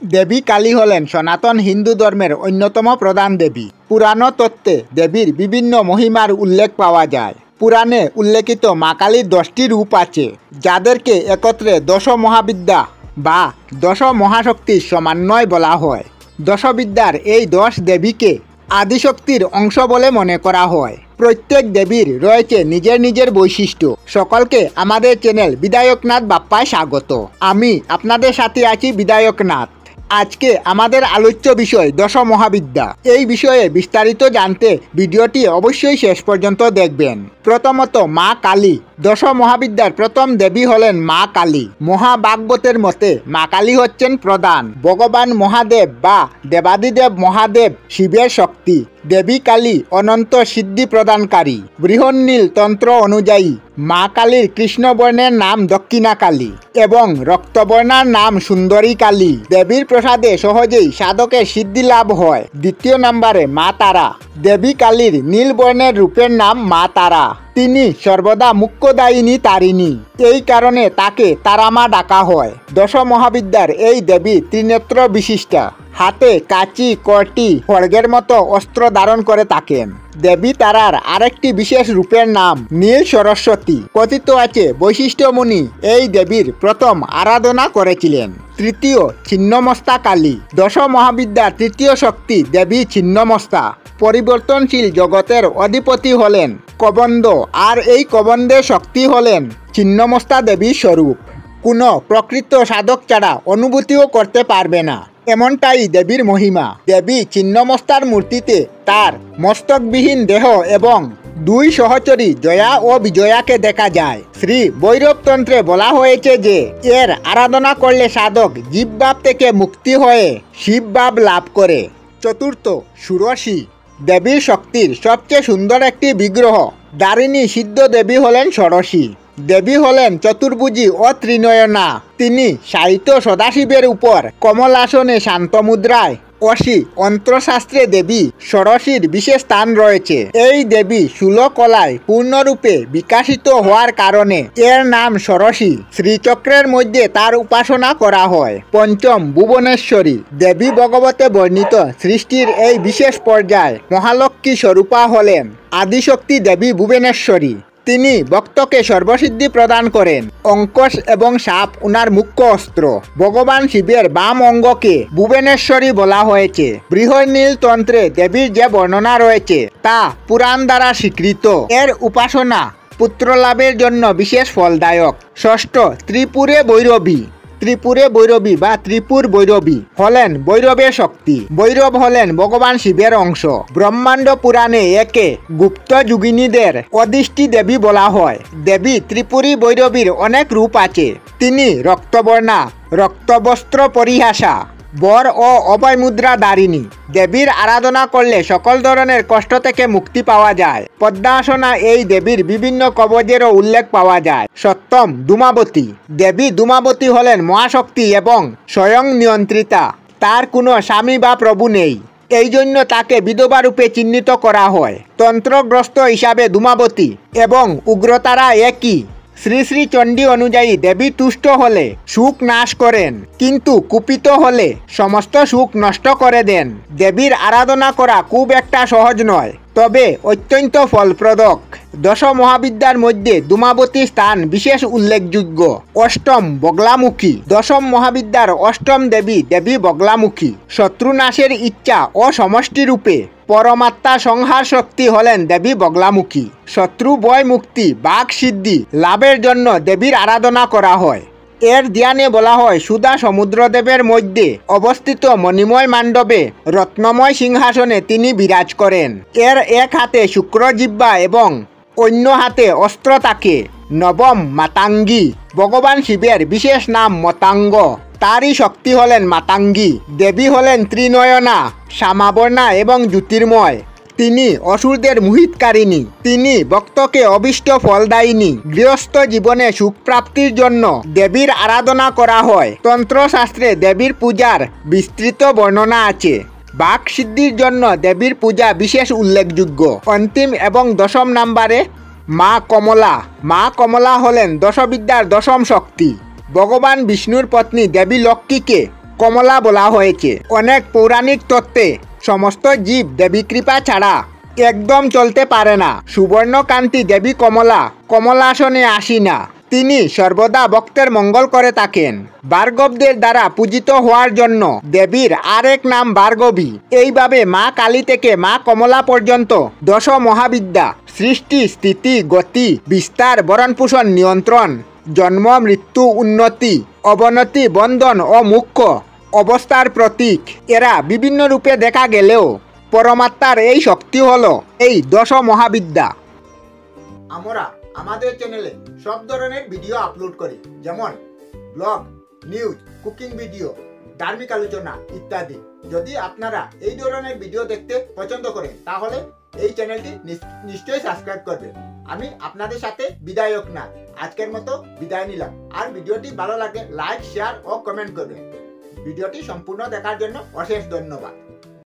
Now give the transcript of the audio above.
দেবী কালী হলেন সনাতন হিন্দু ধর্মের অন্যতম প্রধান দেবী। পুরাণ তত্ত্বে দেবীর বিভিন্ন মহিমার উল্লেখ পাওয়া যায়। পুরাণে উল্লেখিত মা কালীর 10টি রূপ আছে, যাদেরকে একত্রে দশ মহাবিদ্যা বা দশ মহাশক্তির সমন্বয় বলা হয়। দশবিদ্যার এই 10 দেবীকে আদিশক্তির অংশ বলে মনে করা হয়। প্রত্যেক দেবীর রয়েছে নিজের নিজের বৈশিষ্ট্য। সকলকে আমাদের চ্যানেল বিধায়কনাথ বাপ্পায় স্বাগত। আমি আপনাদের সাথে আছি বিধায়কনাথ। আজকে আমাদের আলোচ্য বিষয় দশ মহাবিদ্যা। এই বিষয়ে বিস্তারিত জানতে ভিডিওটি অবশ্যই শেষ পর্যন্ত দেখবেন। প্রথমত মা কালী। দশ মহাবিদ্যার প্রথম দেবী হলেন মা কালী। মহাভাগবতের মতে মা কালী হচ্ছেন প্রধান। ভগবান মহাদেব বা দেবাদিদেব মহাদেব শিবের শক্তি। দেবী কালী অনন্ত সিদ্ধি প্রদানকারী। বৃহন্নীল তন্ত্র অনুযায়ী মা কালীর কৃষ্ণবর্ণের নাম দক্ষিণা কালী এবং রক্তবর্ণার নাম সুন্দরী কালী। দেবীর প্রসাদে সহজেই সাধকের সিদ্ধি লাভ হয়। দ্বিতীয় নম্বরে মা তারা। দেবী কালীর নীল বর্ণের রূপের নাম মা তারা। তিনি সর্বদা মুখ্যদায়িনী তারিণী। এই কারণে তাকে তারামা ডাকা হয়। দশ মহাবিদ্যার এই দেবী ত্রিনেত্র বিশিষ্টা। হাতে কাঁচি, কর্টি, খড়গের মতো অস্ত্র ধারণ করে থাকেন। দেবী তারার আরেকটি বিশেষ রূপের নাম নীল সরস্বতী। কথিত আছে বৈশিষ্ট্য মুনি এই দেবীর প্রথম আরাধনা করেছিলেন। তৃতীয় ছিন্নমস্তা কালী। দশ মহাবিদ্যার তৃতীয় শক্তি দেবী ছিন্নমস্তা। পরিবর্তনশীল জগতের অধিপতি হলেন কবন্দ, আর এই কবন্দের শক্তি হলেন ছিন্নমস্তা দেবীর স্বরূপ। কোনো প্রকৃত সাধক ছাড়া অনুভূতিও করতে পারবে না, এমনটাই দেবীর মহিমা। দেবী ছিন্নমস্তার মূর্তিতে তার মস্তকবিহীন দেহ এবং 2 সহচরী জয়া ও বিজয়াকে দেখা যায়। শ্রী ভৈরবতন্ত্রে বলা হয়েছে যে এর আরাধনা করলে সাধক জীবভাব থেকে মুক্তি হয়ে শিবভাব লাভ করে। চতুর্থ ষোড়শী। দেবীর শক্তির সবচেয়ে সুন্দর একটি বিগ্রহ দারিণী সিদ্ধ দেবী হলেন ষোড়শী। দেবী হলেন চতুর্ভুজী ও ত্রিনয়না। তিনি সাহিত্য সদাশিবের উপর কমলাসনে শান্ত মুদ্রায় অসি। অন্ত্রশাস্ত্রে দেবী ষোড়শীর বিশেষ স্থান রয়েছে। এই দেবী ষোলকলায় পূর্ণরূপে বিকাশিত হওয়ার কারণে এর নাম ষোড়শী। শ্রীচক্রের মধ্যে তার উপাসনা করা হয়। পঞ্চম ভুবনেশ্বরী। দেবী ভগবতে বর্ণিত সৃষ্টির এই বিশেষ পর্যায়ে মহালক্ষ্মী স্বরূপা হলেন আদিশক্তি দেবী ভুবনেশ্বরী। তিনি ভক্তকে সর্বসিদ্ধি প্রদান করেন। অঙ্কশ এবং সাপ উনার মুখ্য অস্ত্র। ভগবান শিবের বাম অঙ্গকে ভুবনেশ্বরী বলা হয়েছে। বৃহন্নীল তন্ত্রে দেবীর যে বর্ণনা রয়েছে তা পুরাণ দ্বারা স্বীকৃত। এর উপাসনা পুত্র লাভের জন্য বিশেষ ফলদায়ক। ষষ্ঠ ত্রিপুরে ভৈরবী। ত্রিপুরে ভৈরবী বা ত্রিপুর ভৈরবী হলেন ভৈরবের শক্তি। ভৈরব হলেন ভগবান শিবের অংশ। ব্রহ্মাণ্ড পুরাণে একে গুপ্ত যুগিনীদের অদিষ্টি দেবী বলা হয়। দেবী ত্রিপুরী ভৈরবীর অনেক রূপ আছে। তিনি রক্তবর্ণা, রক্তবস্ত্র পরিহাসা, বর ও অভয় মুদ্রা দারিণী। দেবীর আরাধনা করলে সকল ধরনের কষ্ট থেকে মুক্তি পাওয়া যায়। পদ্মাসনা এই দেবীর বিভিন্ন কবচেরও উল্লেখ পাওয়া যায়। সপ্তম ধূমাবতী। দেবী ধূমাবতী হলেন মহাশক্তি এবং স্বয়ং নিয়ন্ত্রিতা। তার কোনো স্বামী বা প্রভু নেই, এই জন্য তাকে বিধবা রূপে চিহ্নিত করা হয়। তন্ত্রগ্রস্ত হিসাবে ধূমাবতী এবং উগ্রতারা একই। শ্রী শ্রী চণ্ডী অনুযায়ী দেবী তুষ্ট হলে সুখ নাশ করেন, কিন্তু কুপিত হলে সমস্ত সুখ নষ্ট করে দেন। দেবীর আরাধনা করা খুব একটা সহজ নয়, তবে অত্যন্ত ফলপ্রদক। দশ মহাবিদ্যার মধ্যে ধূমাবতী স্থান বিশেষ উল্লেখযোগ্য। অষ্টম বগলামুখী। দশম মহাবিদ্যার অষ্টম দেবী দেবী বগলামুখী। শত্রু নাশের ইচ্ছা ও সমষ্টি রূপে পরমাত্মা সংহার শক্তি হলেন দেবী বগলামুখী। শত্রু ভয় মুক্তি, বাঘ সিদ্ধি লাভের জন্য দেবীর আরাধনা করা হয়। এর ধ্যানে বলা হয় সুধা সমুদ্রদেবের মধ্যে অবস্থিত মণিময় মাণ্ডবে রত্নময় সিংহাসনে তিনি বিরাজ করেন। এর এক হাতে শুক্র জিহ্বা এবং অন্য হাতে অস্ত্র থাকে। নবম মাতাঙ্গী। ভগবান শিবের বিশেষ নাম মতাঙ্গ। তারই শক্তি হলেন মাতাঙ্গী। দেবী হলেন ত্রিনয়না, শ্যামাবর্ণা এবং জ্যোতির্ময়। তিনি অসুরদের মোহিতকারিণী। তিনি ভক্তকে অভীষ্ট ফলদায়িনী। গৃহস্থ জীবনে সুখ প্রাপ্তির জন্য দেবীর আরাধনা করা হয়। তন্ত্রশাস্ত্রে দেবীর পূজার বিস্তৃত বর্ণনা আছে। বাক সিদ্ধির জন্য দেবীর পূজা বিশেষ উল্লেখযোগ্য। অন্তিম এবং দশম নম্বরে মা কমলা। মা কমলা হলেন দশবিদ্যার দশম শক্তি। ভগবান বিষ্ণুর পত্নী দেবী লক্ষ্মীকে কমলা বলা হয়েছে। অনেক পৌরাণিক তত্ত্বে সমস্ত জীব দেবী কৃপা ছাড়া একদম চলতে পারে না। সুবর্ণকান্তি দেবী কমলা কমলাসনে আসীনা। তিনি সর্বদা ভক্তের মঙ্গল করে থাকেন। ভার্গবদের দ্বারা পূজিত হওয়ার জন্য দেবীর আরেক নাম ভার্গবী। এইভাবে মা কালী থেকে মা কমলা পর্যন্ত 10 মহাবিদ্যা সৃষ্টি, স্থিতি, গতি, বিস্তার, ভরণপোষণ, নিয়ন্ত্রণ, জন্ম, মৃত্যু, উন্নতি, অবনতি, বন্ধন ও মুখ্য অবস্থার প্রতীক। এরা বিভিন্ন রূপে দেখা গেলেও পরমাত্মার এই শক্তি হলো এই 10 মহাবিদ্যা। আমরা আমাদের চ্যানেলে সব ধরনের ভিডিও আপলোড করি, যেমন ব্লগ, নিউজ, কুকিং ভিডিও, ধার্মিক আলোচনা ইত্যাদি। যদি আপনারা এই ধরনের ভিডিও দেখতে পছন্দ করেন তাহলে এই চ্যানেলটি নিশ্চয়ই সাবস্ক্রাইব করবেন। আমি আপনাদের সাথে বিদায়ক না, আজকের মতো বিদায় নিলাম। আর ভিডিওটি ভালো লাগে লাইক, শেয়ার ও কমেন্ট করবেন। ভিডিওটি সম্পূর্ণ দেখার জন্য অশেষ ধন্যবাদ।